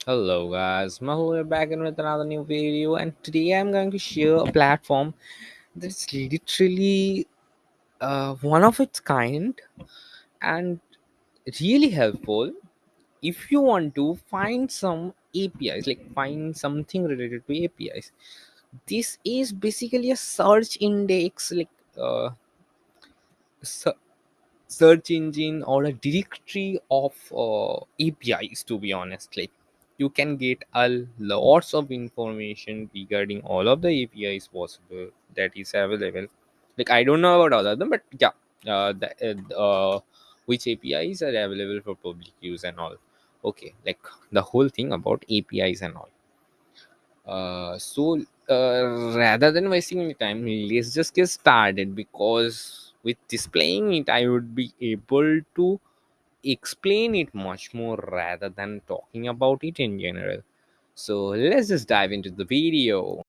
Hello guys, Mehul here back in with another new video, and today I'm going to share a platform that's literally one of its kind and really helpful if you want to find some APIs, like find something related to APIs. This is basically a search index, like uh, search engine or a directory of APIs, to be honest. Like you can get a lots of information regarding all of the APIs possible that is available. Like I don't know about all of them, but yeah, which APIs are available for public use and all. Okay, like the whole thing about APIs and all. Rather than wasting any time, let's just get started, because with displaying it, I would be able to explain it much more rather than talking about it in general. So let's just dive into the video.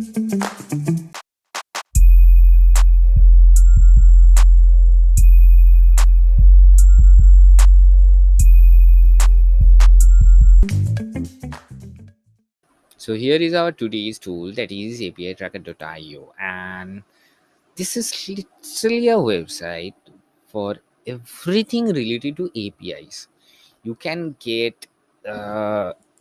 So here is our today's tool, that is API tracker.io, and this is literally a website for everything related to APIs. You can get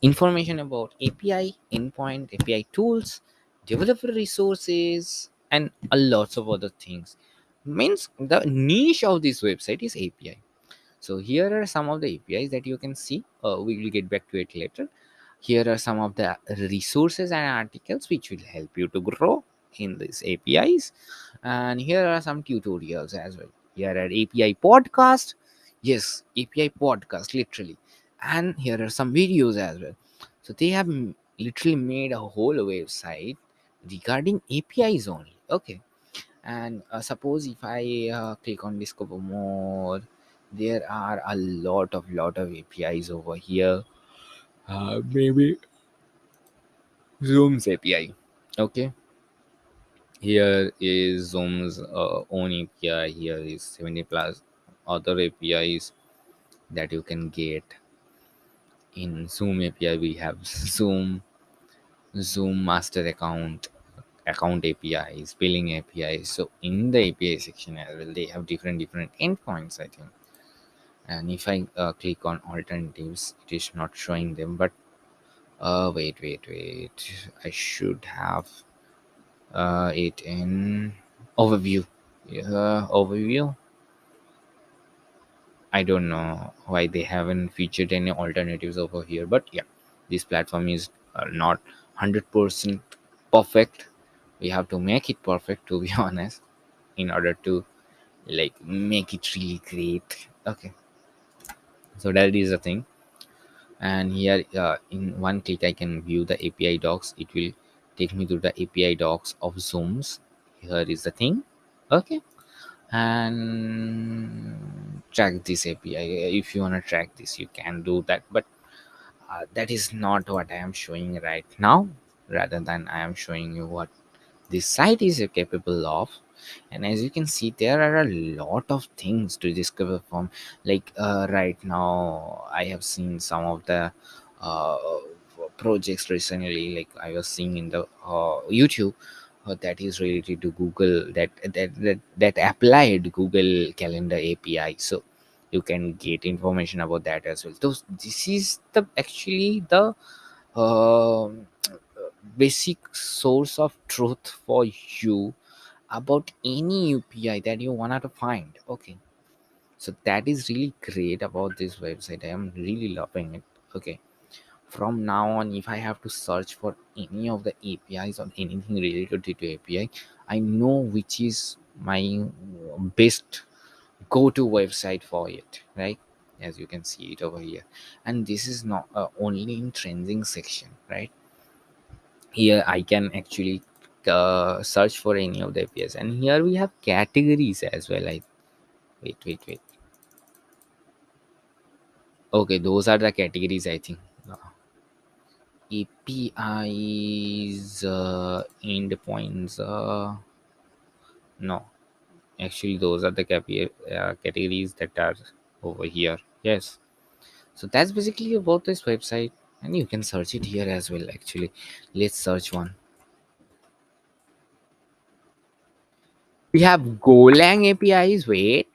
information about API, endpoint, API tools, developer resources, and a lots of other things. Means the niche of this website is API. So here are some of the APIs that you can see. We will get back to it later. Here are some of the resources and articles which will help you to grow in these APIs. And here are some tutorials as well. Here are API podcast. Yes, API podcast, literally. And here are some videos as well. So they have literally made a whole website regarding APIs only. Okay. And suppose if I click on discover more, there are a lot of APIs over here. Maybe Zoom's API. Okay, here is Zoom's own API. Here is 70 plus other APIs that you can get in Zoom API. We have Zoom master account APIs, billing APIs. So in the API section as well, they have different endpoints, I think. And if I click on alternatives, it is not showing them. But wait, I should have it in overview. Yeah, overview. I don't know why they haven't featured any alternatives over here, but yeah, this platform is not 100% perfect. We have to make it perfect, to be honest, in order to like make it really great. Okay, so that is the thing. And here in one click I can view the API docs. It will take me to the API docs of Zooms. Here is the thing. Okay, and track this API. If you want to track this, you can do that, but that is not what I am showing right now. Rather than I am showing you what this site is capable of. And as you can see, there are a lot of things to discover from. Like right now I have seen some of the uh, projects recently, like I was seeing in the YouTube, that is related to Google, that applied Google Calendar API. So you can get information about that as well. So this is the actually the um basic source of truth for you about any UPI that you wanted to find. Okay, so that is really great about this website. I am really loving it. Okay, from now on, if I have to search for any of the APIs or anything related to API, I know which is my best go-to website for it, right? As you can see it over here. And this is not only in trending section, right? Here I can actually search for any of the APIs, and here we have categories as well. I wait. Okay, those are the categories, I think. APIs, endpoints. No, actually, those are the categories that are over here. Yes. So that's basically about this website. and you can search it here as well. Actually, let's search one. We have Golang APIs. Wait,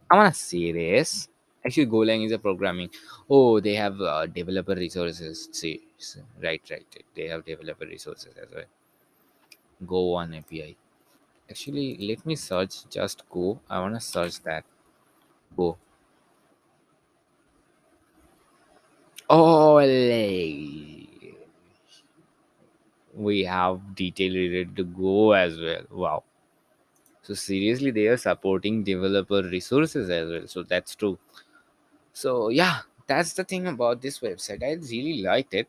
I want to see this. Actually, Golang is a programming. Oh, they have developer resources. Right. They have developer resources as well. Go one API. Actually, let me search just Go. I want to search that Go. Oh, we have detail related to Go as well. Wow. So seriously, they are supporting developer resources as well. So that's true. So yeah, that's the thing about this website. I really liked it.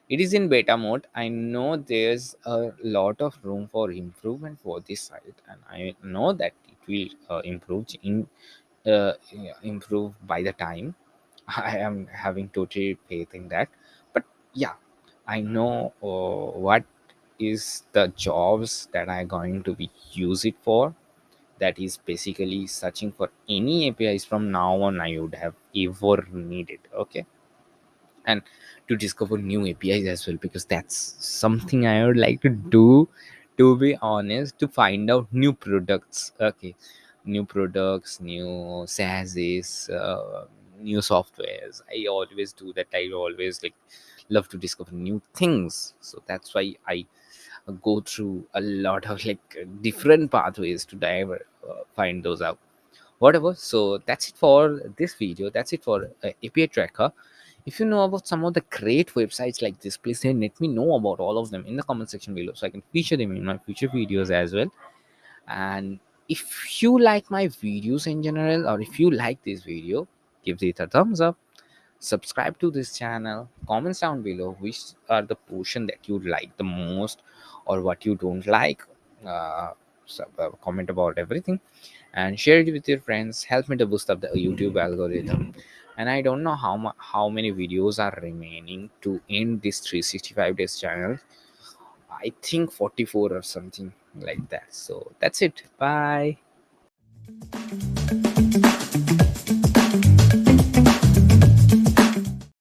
It is in beta mode. I know there's a lot of room for improvement for this site, and I know that it will improve by the time. I am having totally faith in that. But yeah, I know what is the jobs that I going to be use it for. That is basically searching for any APIs from now on I would have ever needed. Okay, and to discover new APIs as well, because that's something I would like to do, to be honest, to find out new products. Okay, new products, new SaaSes, new softwares. I always do that. I always like love to discover new things. So that's why I go through a lot of like different pathways to find those out. Whatever. So that's it for this video. That's it for API tracker. If you know about some of the great websites like this, please then let me know about all of them in the comment section below, so I can feature them in my future videos as well. And if you like my videos in general, or if you like this video, give it a thumbs up, subscribe to this channel, comments down below which are the portion that you like the most or what you don't like. Comment about everything and share it with your friends. Help me to boost up the YouTube algorithm. And I don't know how many videos are remaining to end this 365 days channel. I think 44 or something like that. So that's it. Bye.